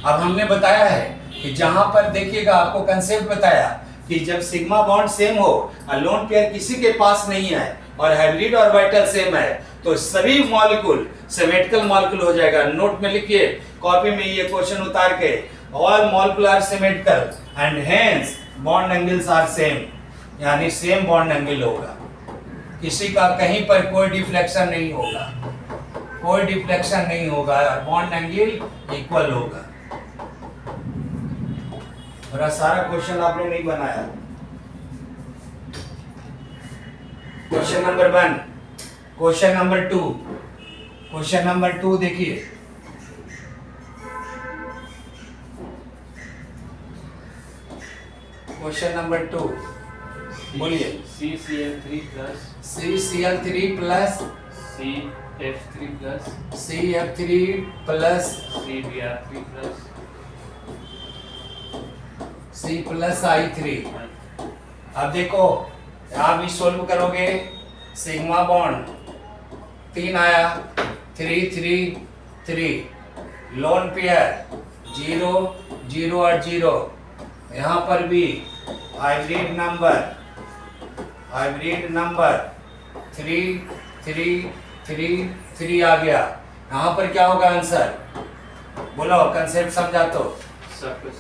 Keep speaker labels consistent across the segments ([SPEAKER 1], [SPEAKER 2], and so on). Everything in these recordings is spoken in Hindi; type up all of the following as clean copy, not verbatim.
[SPEAKER 1] अब हमने बताया है कि जहां पर देखिएगा आपको कंसेप्ट बताया कि जब सिग्मा बॉन्ड सेम हो और लोन पेयर किसी के पास नहीं है और हाइब्रिड ऑर्बिटल सेम है तो सभी मॉलिक्यूल सिमेट्रिकल मॉलिक्यूल हो जाएगा। नोट में लिखिए, कॉपी में ये क्वेश्चन उतार के, all molecule are symmetrical and hence bond angles are same, यानी सेम बॉन्ड एंगल होगा, किसी का कहीं पर कोई डिफ्लेक्शन नहीं होगा, कोई डिफ्लेक्शन नहीं होगा और बॉन्ड एंगल इक्वल होगा। मेरा सारा क्वेश्चन आपने नहीं बनाया। Question number 1, question number 2, question number 2 देखिए, क्वेश्चन नंबर 2 बोलिए।
[SPEAKER 2] CCl3 plus
[SPEAKER 1] CCl3 plus
[SPEAKER 2] CF3 plus
[SPEAKER 1] CF3 plus
[SPEAKER 2] CBr3 plus
[SPEAKER 1] C plus I3। अब देखो आप भी सोल्व करोगे, सिग्मा बॉन्ड 3 आया, 3 3 3, लोन पेयर 0 0 और 0, यहाँ पर भी हाइब्रिड नंबर 3 3 3 3 आ गया। यहाँ पर क्या होगा आंसर, बोलो, कंसेप्ट समझा तो
[SPEAKER 2] सब कुछ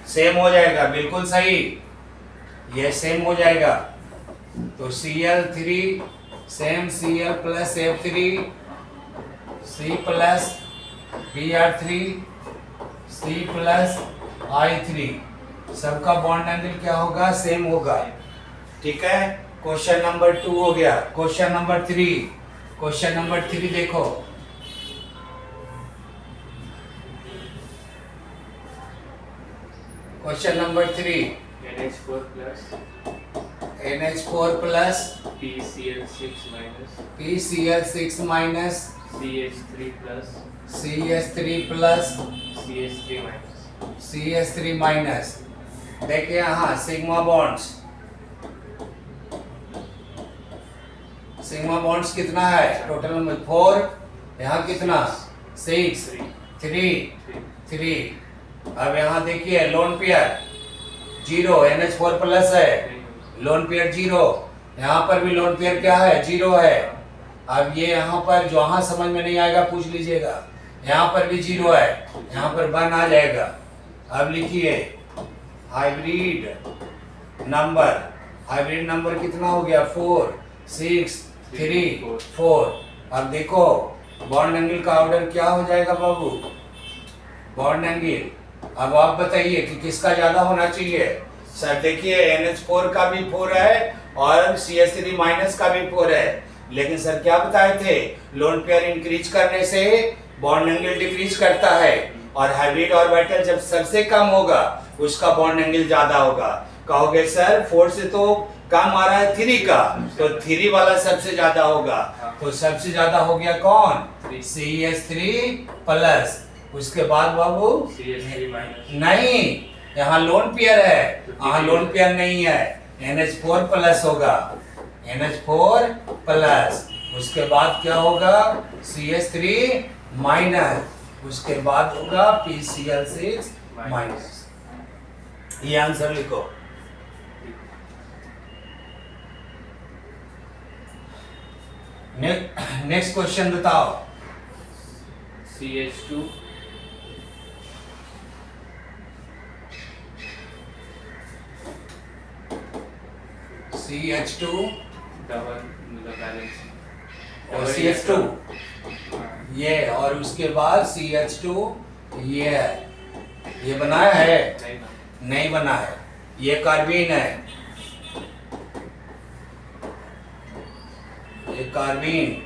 [SPEAKER 1] सेम हो जाएगा, बिल्कुल सही, ये सेम हो जाएगा। तो Cl3 same Cl plus F3, C plus Br3, C plus I3, सबका बॉन्ड एंगल क्या होगा, सेम होगा। ठीक है, क्वेश्चन नंबर 2 हो गया। क्वेश्चन नंबर 3, क्वेश्चन नंबर 3 देखो, question number 3,
[SPEAKER 2] NH4 plus
[SPEAKER 1] NH4 plus
[SPEAKER 2] PCl6 minus
[SPEAKER 1] PCl6 minus
[SPEAKER 2] CH3 plus
[SPEAKER 1] CH3 plus
[SPEAKER 2] CH3 minus
[SPEAKER 1] CH3 minus. देखिए यहाँ सिग्मा बॉन्ड्स कितना है, टोटल नंबर 4, यहाँ कितना 6 3 3। अब यहाँ देखिए लोन पेयर 0, NH4 प्लस है, लोन पेयर 0, यहाँ पर भी लोन पेयर क्या है, 0 है। अब ये यहाँ पर जो यहाँ समझ में नहीं आएगा पूछ लीजिएगा, यहाँ पर भी 0 है, यहाँ पर 1 आ जाएगा। अब लिखिए हाइब्रिड नंबर कितना हो गया, 4 6 3 4। अब देखो बॉन्ड एंगल का ऑर्डर क्या हो जाएगा बाबू, बॉन्ड एंगल। अब आप बताइए कि किसका ज्यादा होना चाहिए। सर देखिए NH4 का भी 4 है और CH3 माइनस का भी 4 है, लेकिन सर क्या बताए थे, लोन पेयर इंक्रीज करने से बॉन्ड एंगल डिक्रीज करता है और हाइब्रिड ऑर्बिटल जब सबसे कम होगा उसका बॉन्ड एंगल ज्यादा होगा। कहोगे सर 4 से तो कम आ रहा है 3 का, तो 3 वाला सबसे ज्यादा होगा, तो सबसे ज्यादा हो गया कौन, CH3 प्लस। उसके बाद बाबू
[SPEAKER 2] CH3 minus
[SPEAKER 1] नहीं, यहाँ लोन पेयर है, यहाँ लोन पेयर नहीं है, NH4 प्लस होगा, NH4 प्लस। उसके बाद क्या होगा, CH3 माइनस, उसके बाद होगा PCl6 माइनस। ये आंसर लिखो। नेक्स्ट क्वेश्चन बताओ।
[SPEAKER 2] CH2
[SPEAKER 1] CH2
[SPEAKER 2] डबल मतलब बैलेंस
[SPEAKER 1] और CH2 ये, और उसके बाद CH2 ये है, ये बनाया है, नहीं बना है, ये कार्बीन है, ये कार्बीन।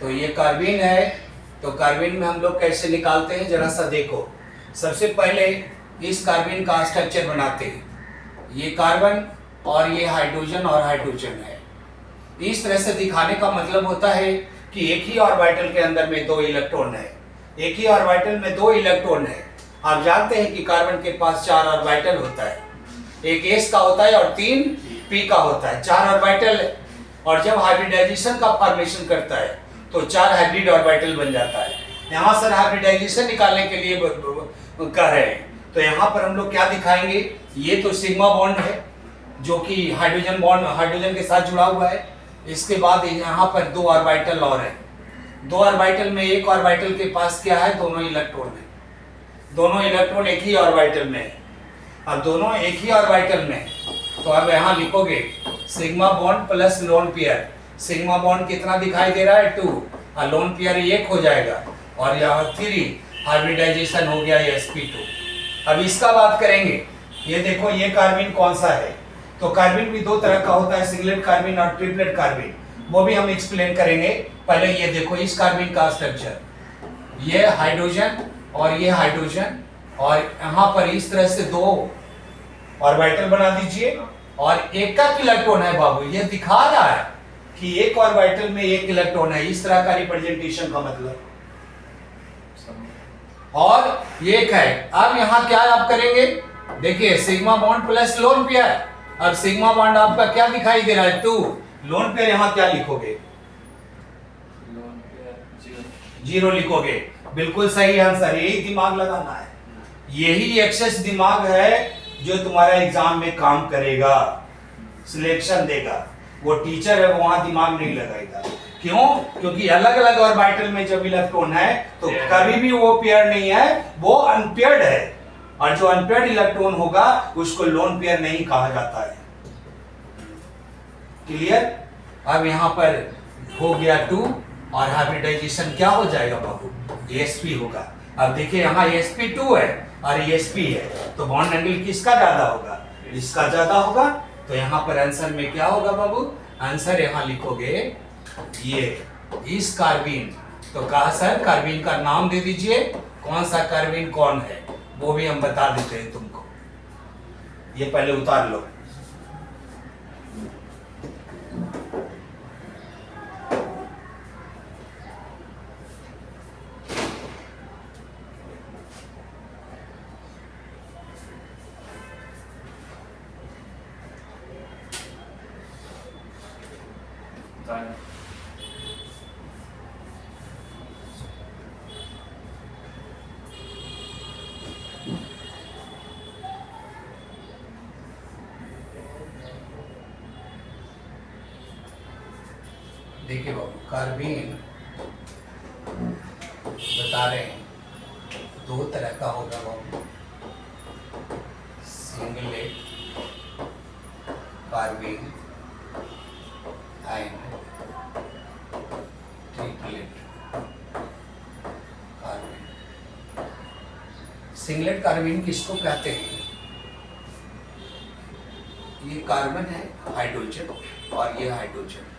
[SPEAKER 1] तो ये कार्बीन है, तो कार्बीन में हम लोग कैसे निकालते हैं जरा सा देखो। सबसे पहले इस कार्बीन का स्ट्रक्चर बनाते हैं, ये कार्बन और ये हाइड्रोजन और हाइड्रोजन है। इस तरह से दिखाने का मतलब होता है कि एक ही ऑर्बिटल के अंदर में 2 इलेक्ट्रॉन है, एक ही ऑर्बिटल में 2 इलेक्ट्रॉन है। आप जानते हैं कि कार्बन के पास 4 ऑर्बिटल होता है, एक s का होता है और 3 p का होता है, 4 ऑर्बिटल। और जब हाइब्रिडाइजेशन का फॉर्मेशन करता है तो 4 हाइब्रिड ऑर्बिटल बन जाता है। यहाँ सर हाइब्रिडाइजेशन निकालने के लिए कह रहे हैं। तो यहाँ पर हम लोग क्या दिखाएंगे, ये तो सिग्मा बॉन्ड है जो कि हाइड्रोजन बॉन्ड हाइड्रोजन के साथ जुड़ा हुआ है। इसके बाद यहाँ पर 2 ऑर्बिटल और है। 2 ऑर्बिटल में एक ऑर्बिटल के पास क्या है, दोनों इलेक्ट्रॉन है। दोनों इलेक्ट्रॉन एक ही ऑर्बिटल में है। अब दोनों एक ही ऑर्बिटल में है, तो अब यहाँ लिखोगे sigma bond plus lone pair. Sigma bond कितना दिखाई दे रहा है, 2, और लोन पेयर 1 हो जाएगा, और यहाँ 3 हाइब्रिडाइजेशन हो गया sp2। अब इसका बात करेंगे, ये देखो ये कार्बिन कौन सा है। तो कार्बिन भी 2 तरह का होता है, सिंगलेट कार्बिन और ट्रिपलेट कार्बिन, वो भी हम एक्सप्लेन करेंगे। पहले ये देखो इस कार्बिन का स्ट्रक्चर, ये हाइड्रोजन और ये हाइड्रोजन, और यहाँ पर इस तरह से 2 ऑर्बिटल बना दीजिए, और एक का इलेक्ट्रॉन है बाबू, ये दिखा रहा है कि एक ऑर्बिटल में 1 इलेक्ट्रॉन है। इस तरह का रिप्रेजेंटेशन का मतलब, और ये एक है। अब यहाँ क्या आप करेंगे, देखिए sigma bond plus lone pair. अब सिग्मा बॉन्ड आपका क्या दिखाई दे रहा है, 2। लोन पेयर यहाँ क्या लिखोगे,
[SPEAKER 2] लोन पेयर
[SPEAKER 1] 0 लिखोगे। बिल्कुल सही आंसर, यही दिमाग लगाना है। यही एक्सेस दिमाग है जो तुम्हारा एग्जाम में काम करेगा, सिलेक्शन देगा। वो टीचर है, वो वहां दिमाग नहीं लगाएगा। क्यों? क्योंकि अलग अलग ऑर्बिटल में जब इलेक्ट्रॉन है तो कभी भी वो पेयर नहीं है, वो अनपेयर्ड है। और जो अनपेयर्ड इलेक्ट्रॉन होगा उसको लोन पेयर नहीं कहा जाता है। क्लियर? अब यहाँ पर हो गया 2, और हाइब्रिडाइजेशन क्या हो जाएगा बाबू, sp होगा। अब देखिए यहाँ sp2 है और sp है, तो बॉन्ड एंगल किसका ज्यादा होगा, इसका ज्यादा होगा। तो यहाँ पर आंसर में क्या होगा बाबू, आंसर यहाँ लिखोगे ये इस कार्बिन। तो कहा सर कार्बिन का नाम दे दीजिए, कौन सा कार्बिन कौन है वो भी हम बता देते हैं तुमको। ये पहले उतार लो। देखिए बाबू, कार्बिन बता रहे हैं 2 तरह का होगा बाबू, singlet carbene and triplet carbene. Singlet carbene किसको कहते हैं, ये कार्बन है हाइड्रोजन और ये हाइड्रोजन,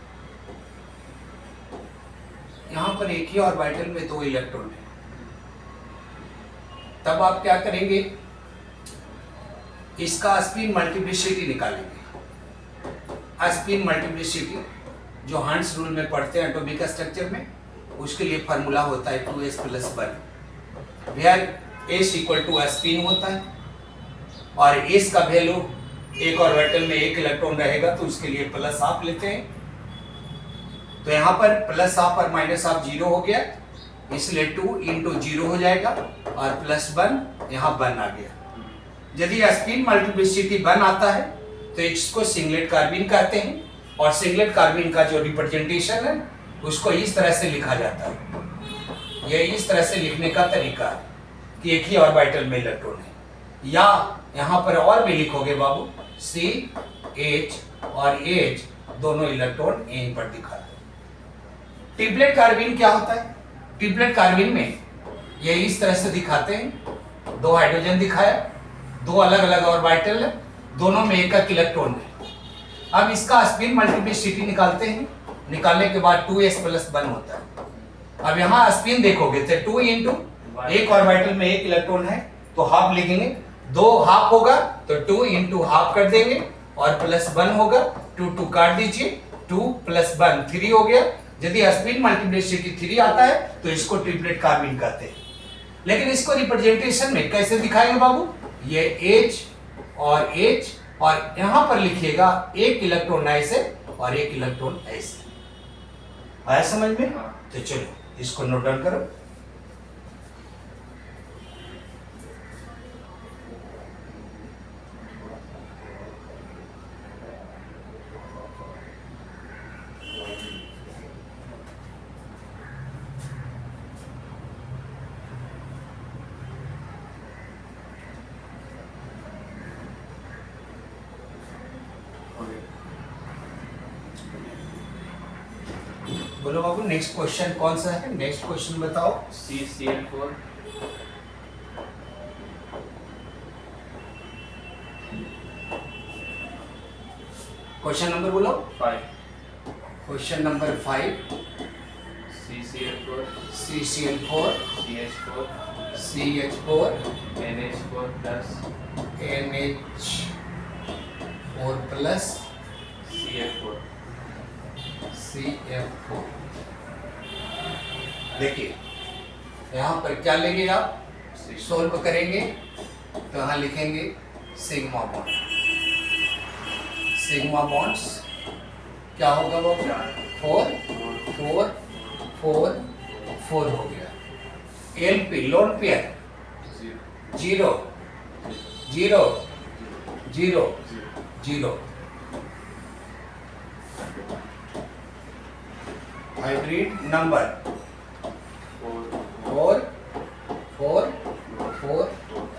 [SPEAKER 1] यहाँ पर एक ही ऑर्बिटल में 2 इलेक्ट्रॉन है। तब आप क्या करेंगे, इसका स्पिन मल्टीप्लिसिटी निकालेंगे। स्पिन मल्टीप्लिसिटी जो हंट्स रूल में पढ़ते हैं एटॉमिक स्ट्रक्चर में, उसके लिए फार्मूला होता है 2s + 1, वेयर s = स्पिन होता है, और s का वैल्यू एक ऑर्बिटल में 1 इलेक्ट्रॉन रहेगा तो उसके लिए प्लस आप लेते हैं। तो यहाँ पर प्लस हाफ और माइनस हाफ 0 हो गया, इसलिए 2 × 0 हो जाएगा, और +1 यहाँ 1 आ गया। यदि स्पिन मल्टीप्लिसिटी 1 आता है तो इसको सिंगलेट कार्बिन कहते हैं, और सिंगलेट कार्बिन का जो रिप्रेजेंटेशन है उसको इस तरह से लिखा जाता है। ये इस तरह से लिखने का तरीका है कि एक ही ऑर्बिटल में इलेक्ट्रॉन है। या यहाँ पर और भी लिखोगे बाबू, C H और H दोनों इलेक्ट्रॉन यहीं पर दिखा है। ट्रिपलेट कार्बिन क्या होता है, ट्रिपलेट कार्बिन में ये इस तरह से दिखाते हैं, 2 हाइड्रोजन दिखाया, 2 अलग अलग ऑर्बिटल है, दोनों में एक इलेक्ट्रॉन है। अब इसका स्पिन मल्टीप्लिसिटी निकालते हैं, निकालने के बाद 2s + 1 होता है। अब यहाँ स्पिन देखोगे तो 2 × एक ऑर्बिटल में 1 इलेक्ट्रॉन है तो हाफ लिखेंगे, 2 हाफ होगा तो 2 × हाफ कर देंगे, और +1 होगा, 2 काट दीजिए, 2 + 1 3 हो गया। यदि स्पिन मल्टीप्लिसिटी 3 आता है तो इसको ट्रिपलेट कार्बिन कहते हैं। लेकिन इसको रिप्रेजेंटेशन में कैसे दिखाएंगे बाबू, ये H और H, और यहाँ पर लिखिएगा 1 इलेक्ट्रॉन ऐसे और 1 इलेक्ट्रॉन ऐसे। आया समझ में? तो चलो इसको नोट डाउन करो। बोलो बाबू नेक्स्ट क्वेश्चन कौन सा है, नेक्स्ट क्वेश्चन बताओ।
[SPEAKER 2] CCl4
[SPEAKER 1] क्वेश्चन नंबर बोलो।
[SPEAKER 2] 5
[SPEAKER 1] question number 5
[SPEAKER 2] CCl4
[SPEAKER 1] CCl4
[SPEAKER 2] CH4
[SPEAKER 1] CH4
[SPEAKER 2] NH4 plus
[SPEAKER 1] NH4 plus
[SPEAKER 2] CF4
[SPEAKER 1] CF4। देखिए यहाँ पर क्या लेंगे आप, सोल्व करेंगे तो यहाँ लिखेंगे सिग्मा बॉन्ड। सिग्मा बॉन्ड्स क्या होगा वो, 4 4 4 4 हो गया। LP lone pair 0 0 0 0। Hybrid number 4 4 4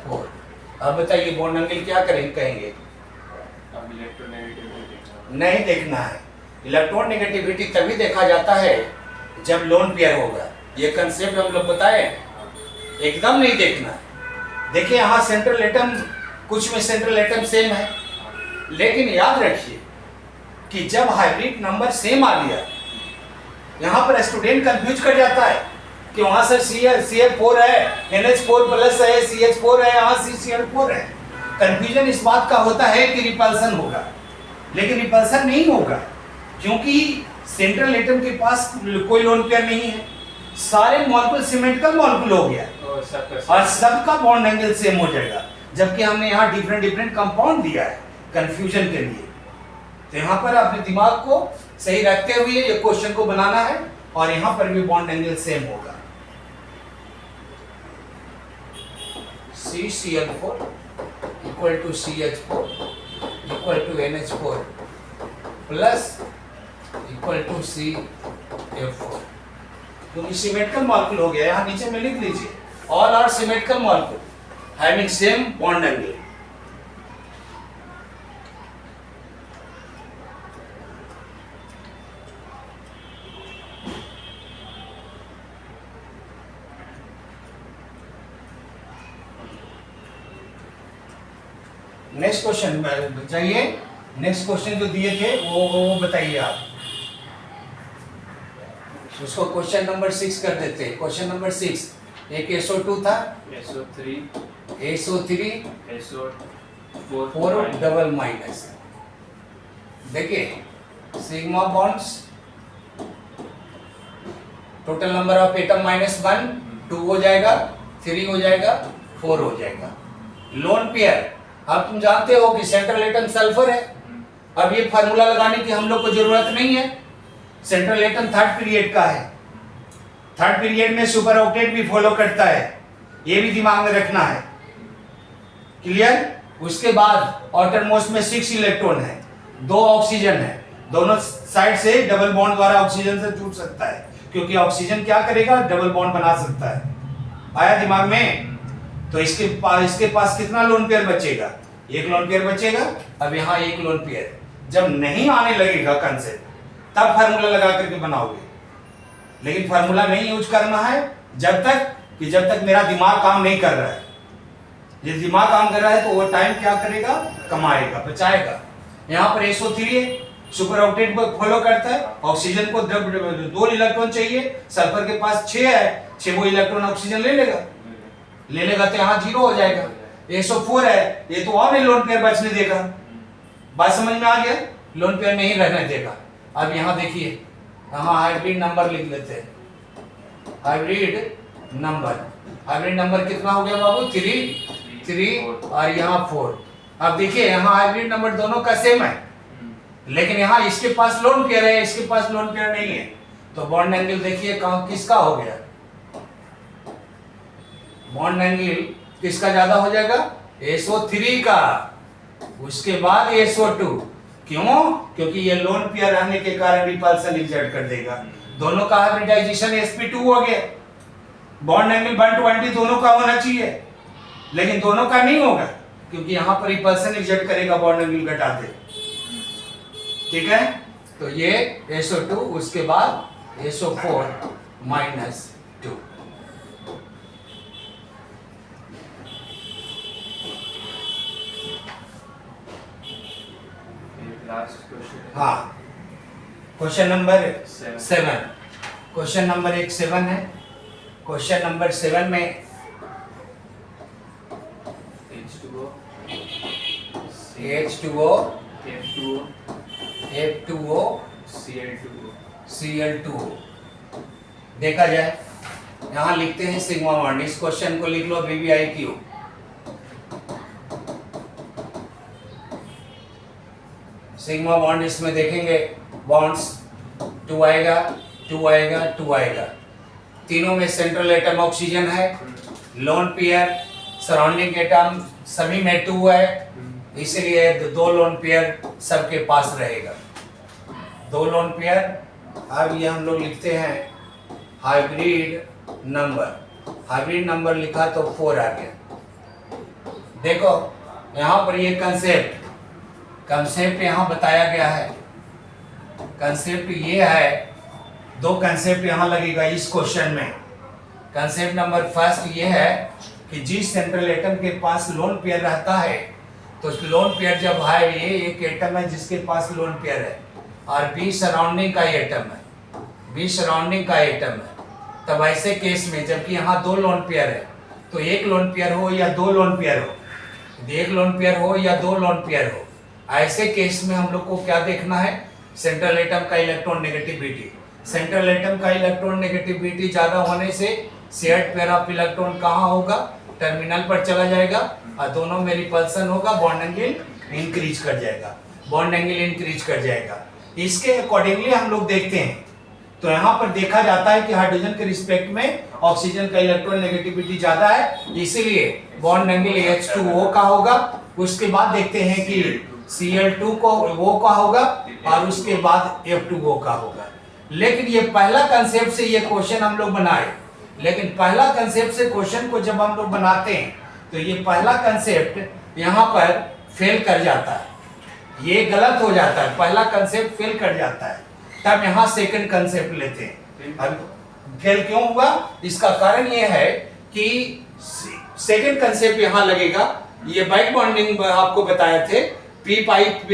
[SPEAKER 1] 4। अब बताइए बॉन्ड एंगल क्या कहेंगे।
[SPEAKER 2] अब इलेक्ट्रोनेगेटिविटी
[SPEAKER 1] नहीं देखना है, इलेक्ट्रॉन नेगेटिविटी तभी देखा जाता है जब लोन पेयर होगा। ये कंसेप्ट हम लोग बताए, एकदम नहीं देखना। देखिए यहाँ सेंट्रल एटम, कुछ में सेंट्रल एटम सेम है, लेकिन याद रखिए कि जब हाइब्रिड नंबर सेम आ गया, यहाँ पर स्टूडेंट कंफ्यूज कर जाता है कि वहाँ से CF4 है, NH4 प्लस है, CH4 है, यहाँ CCl4 है। कंफ्यूजन इस बात का होता है कि रिपल्सन होगा, लेकिन रिपल्सन नहीं होगा क्योंकि सेंट्रल एटम के पास कोई लोन पेयर नहीं है। सारे मॉलिक्यूल सिमेट्रिकल मॉलिक्यूल हो गया और सबका बॉन्ड एंगल सेम हो जाएगा, जबकि हमने यहाँ डिफरेंट डिफरेंट कंपाउंड दिया है कंफ्यूजन के लिए। तो यहाँ पर अपने दिमाग को सही रखते हुए ये क्वेश्चन को बनाना है और यहाँ पर भी बॉन्ड एंगल सेम होगा। CCl4 equal to CH4 equal to NH4 plus equal to CF4, क्योंकि सिमेट्रिकल मॉलिक्यूल हो गया। यहाँ नीचे में लिख लीजिए all are symmetrical molecule having same bond angle. Next question चाहिए, नेक्स्ट क्वेश्चन जो दिए थे वो बताइए आप। उसको क्वेश्चन नंबर 6 कर देते हैं। क्वेश्चन नंबर 6 एक SO2 था,
[SPEAKER 2] SO3
[SPEAKER 1] 4 डबल माइनस। देखिए sigma bonds total number of atom -1 2 हो जाएगा, 3 हो जाएगा, 4 हो जाएगा। लोन पेयर अब तुम जानते हो कि सेंट्रल एटम सल्फर है। अब ये फार्मूला लगाने की हम लोग को जरूरत नहीं है, सेंट्रल एटम थर्ड पीरियड का है। थर्ड पीरियड में सुपर ऑक्टेट भी फॉलो करता है, ये भी दिमाग में रखना है। क्लियर। उसके बाद आउटर मोस्ट में 6 इलेक्ट्रॉन है, 2 ऑक्सीजन है, दोनों साइड से डबल बॉन्ड द्वारा ऑक्सीजन से जुड़ सकता है, क्योंकि ऑक्सीजन क्या करेगा, डबल बॉन्ड बना सकता है। आया दिमाग में। तो इसके पास कितना लोन पेयर बचेगा, 1 लोन पेयर बचेगा। अब यहाँ 1 लोन पेयर जब नहीं आने लगेगा कंसेप्ट, तब फार्मूला लगा करके बनाओगे। लेकिन फार्मूला नहीं यूज करना है जब तक मेरा दिमाग काम नहीं कर रहा है। यदि दिमाग काम कर रहा है तो वो टाइम क्या करेगा, कमाएगा, बचाएगा। यहाँ पर SO3 है, सुपर ऑक्टेट को फॉलो करता है। ऑक्सीजन को 2 इलेक्ट्रॉन चाहिए, सल्फर के पास 6 है, 6 वो इलेक्ट्रॉन ऑक्सीजन ले लेगा तो यहाँ 0 हो जाएगा। SO4 है, ये तो और नहीं लोन पेयर बचने देगा। बात समझ में आ गया, लोन पेयर नहीं रहने देगा। अब यहाँ देखिए, यहाँ हाइब्रिड नंबर लिख लेते हैं। हाइब्रिड नंबर कितना हो गया बाबू, 3 और यहाँ 4। अब देखिए यहाँ हाइब्रिड नंबर दोनों का सेम है, लेकिन यहाँ इसके पास लोन पेयर है, इसके पास लोन पेयर नहीं है। तो बॉन्ड एंगल देखिए किसका हो गया, बॉन्ड एंगल किसका ज्यादा हो जाएगा, SO3 का, उसके बाद SO2। क्यों, क्योंकि ये लोन पेयर रहने के कारण रिपल्सन एग्जर्ट कर देगा। दोनों का हाइब्रिडाइजेशन sp2 हो गया। बॉन्ड एंगल 120 दोनों का होना चाहिए, लेकिन दोनों का नहीं होगा क्योंकि यहाँ पर रिपल्सन एग्जर्ट करेगा, बॉन्ड एंगल घटा दे। ठीक है, तो ये SO2 उसके बाद SO4 minus 2.
[SPEAKER 2] लास्ट क्वेश्चन
[SPEAKER 1] हाँ, क्वेश्चन नंबर
[SPEAKER 2] 7
[SPEAKER 1] 7। क्वेश्चन नंबर 7 है। क्वेश्चन नंबर 7 में
[SPEAKER 2] H2O
[SPEAKER 1] H2O
[SPEAKER 2] F2O
[SPEAKER 1] F2O
[SPEAKER 2] Cl2O
[SPEAKER 1] Cl2O देखा जाए, यहाँ लिखते हैं सिग्मा बॉन्ड। इस क्वेश्चन को लिख लो BBIQ। सिग्मा बॉन्ड इसमें देखेंगे, बॉन्ड्स 2 आएगा, 2 आएगा, 2 आएगा। तीनों में सेंट्रल एटम ऑक्सीजन है, लोन पेयर सराउंडिंग एटम सभी में 2 है, इसलिए 2 लोन पेयर सबके पास रहेगा, 2 लोन पेयर। अब ये हम लोग लिखते हैं हाइब्रिड नंबर। हाइब्रिड नंबर लिखा तो 4 आ गया। देखो यहाँ पर ये कंसेप्ट यहाँ बताया गया है। कंसेप्ट ये है, 2 कंसेप्ट यहाँ लगेगा इस क्वेश्चन में। कंसेप्ट नंबर फर्स्ट ये है कि जिस सेंट्रल एटम के पास लोन पेयर रहता है, तो लोन पेयर जब है, ये एक एटम है जिसके पास लोन पेयर है और बी सराउंडिंग का एटम है, बी सराउंडिंग का एटम है, तब ऐसे केस में जबकि यहाँ 2 लोन पेयर है, तो 1 लोन पेयर हो या 2 लोन पेयर हो, 1 लोन पेयर हो या 2 लोन पेयर हो, ऐसे केस में हम लोग को क्या देखना है, सेंट्रल एटम का इलेक्ट्रॉन नेगेटिविटी। सेंट्रल एटम का इलेक्ट्रॉन नेगेटिविटी ज्यादा होने से शेयर्ड पेयर ऑफ इलेक्ट्रॉन कहाँ होगा, टर्मिनल पर चला जाएगा और दोनों में रिपल्सन होगा, बॉन्ड एंगल इंक्रीज कर जाएगा, बॉन्ड एंगल इंक्रीज कर जाएगा। इसके अकॉर्डिंगली हम लोग देखते हैं, तो यहाँ पर देखा जाता है कि हाइड्रोजन के रिस्पेक्ट में ऑक्सीजन का इलेक्ट्रॉन नेगेटिविटी ज्यादा है, इसीलिए बॉन्ड एंगल H2O का होगा। उसके बाद देखते हैं कि Cl2 को O का होगा और उसके बाद F2O का होगा। लेकिन ये पहला कंसेप्ट से ये क्वेश्चन हम लोग बनाए, लेकिन पहला कंसेप्ट से क्वेश्चन को जब हम लोग बनाते हैं तो ये पहला कंसेप्ट यहाँ पर फेल कर जाता है, ये गलत हो जाता है, पहला कंसेप्ट फेल कर जाता है, तब यहाँ सेकंड कंसेप्ट लेते हैं। अब फेल क्यों हुआ, इसका कारण ये है कि सेकंड कंसेप्ट यहाँ लगेगा। ये बाइक बॉन्डिंग आपको बताए थे, P pipe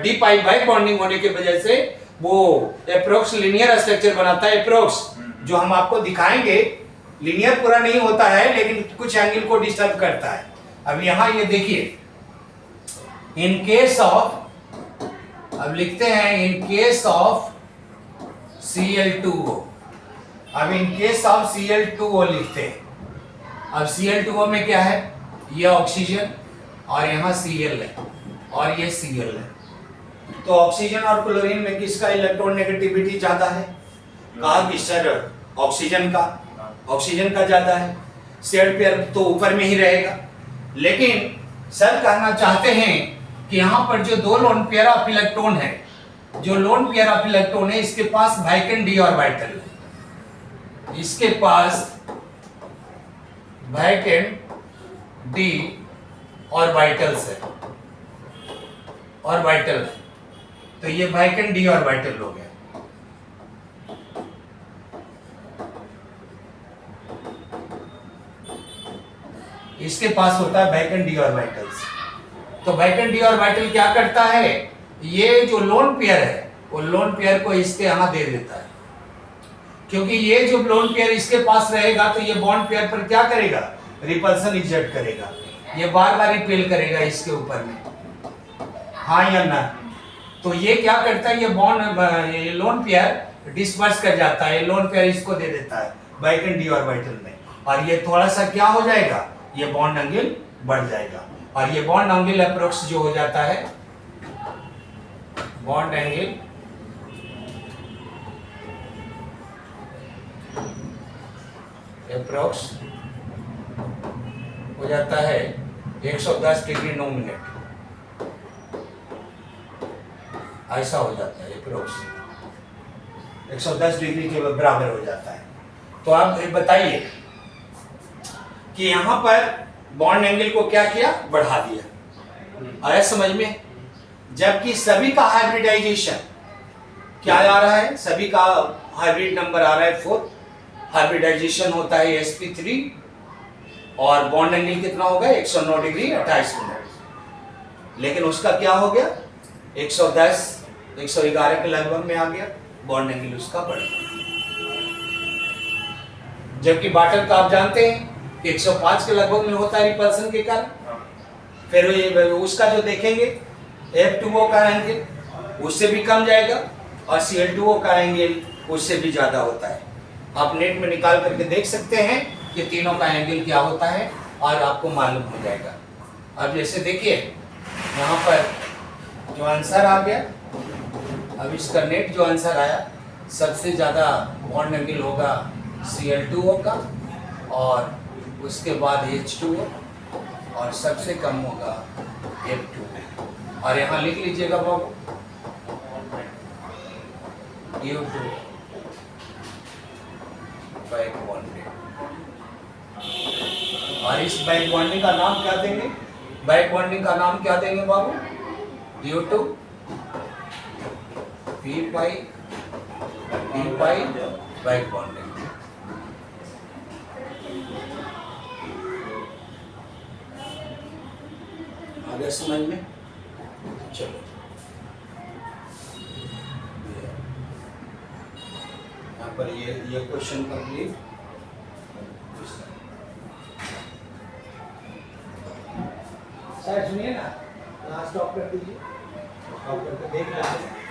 [SPEAKER 1] D pipe bike bonding होने की वजह से वो एप्रोक्स लीनियर स्ट्रक्चर बनाता है। एप्रोक्स जो हम आपको दिखाएंगे लीनियर पूरा नहीं होता है, लेकिन कुछ एंगल को डिस्टर्ब करता है। अब यहाँ ये देखिए, इन केस ऑफ, अब लिखते हैं इन केस ऑफ Cl2O। अब इन केस ऑफ Cl2O लिखते हैं। अब Cl2O में क्या है, ये ऑक्सीजन और यहाँ Cl है और ये Cl है, तो ऑक्सीजन और क्लोरीन में किसका इलेक्ट्रॉन नेगेटिविटी ज्यादा है, कहा कि सर ऑक्सीजन का ज्यादा है, शेयर्ड पेयर तो ऊपर में ही रहेगा। लेकिन सर कहना चाहते हैं कि यहाँ पर जो 2 लोन पेयर ऑफ इलेक्ट्रॉन है, जो लोन पेयर ऑफ इलेक्ट्रॉन है, इसके पास वैकेंट डी ऑर्बिटल है, इसके पास वैकेंट डी ऑर्बिटल्स है, ऑर्बिटल है, तो ये वैकेंट डी ऑर्बिटल हो गया। इसके पास होता है वैकेंट डी ऑर्बिटल्स। तो वैकेंट डी ऑर्बिटल क्या करता है, ये जो लोन पेयर है वो लोन पेयर को इसके यहाँ दे देता है, क्योंकि ये जो लोन पेयर इसके पास रहेगा तो ये बॉन्ड पेयर पर क्या करेगा, रिपल्सन एग्जर्ट करेगा, ये बार बार रिपेल करेगा इसके ऊपर में, हाँ या ना। तो ये क्या करता है, ये बॉन्ड, ये लोन पेयर डिस्पर्स कर जाता है, लोन पेयर इसको दे देता है वैकेंट डी ऑर्बिटल में, और ये थोड़ा सा क्या हो जाएगा, ये बॉन्ड एंगल बढ़ जाएगा, और ये बॉन्ड एंगल अप्रोक्स जो हो जाता है, बॉन्ड एंगल अप्रोक्स हो जाता है 110 डिग्री 9 मिनट, ऐसा हो जाता है अप्रोक्स 110 डिग्री के बराबर हो जाता है। तो आप बताइए कि यहाँ पर बॉन्ड एंगल को क्या किया, बढ़ा दिया, आया समझ में। जबकि सभी का हाइब्रिडाइजेशन क्या आ रहा है, सभी का हाइब्रिड नंबर आ रहा है 4। हाइब्रिडाइजेशन होता है sp3 और बॉन्ड एंगल कितना होगा 109 डिग्री 28 मिनट। लेकिन उसका क्या हो गया 110 111 के लगभग में आ गया, बॉन्ड एंगल उसका बढ़ गया। जबकि बाटल का आप जानते हैं कि 105 के लगभग में होता है रिपल्सन के कारण। फिर ये उसका जो देखेंगे F2O का एंगल उससे भी कम जाएगा और Cl2O का एंगल उससे भी ज़्यादा होता है। आप नेट में निकाल करके देख सकते हैं कि तीनों का एंगल क्या होता है और आपको मालूम हो जाएगा। अब जैसे देखिए यहाँ पर जो आंसर आ गया, अब इसका नेट जो आंसर आया सबसे ज़्यादा बॉन्ड एंगल होगा Cl2O का और उसके बाद H2O और सबसे कम होगा F2। और यहाँ लिख लीजिएगा बाबू U2 बैक बॉन्डिंग। और इस बैक बॉन्डिंग का नाम क्या देंगे, बैक बॉन्डिंग का नाम क्या देंगे बाबू U2 P पाई बैक बॉन्डिंग। आगे समझ में, चलो यहाँ पर ये क्वेश्चन कंप्लीट। सर सुनिए ना, लास्ट ऑफ कर दीजिए, ऑफ करके देख लेते हैं।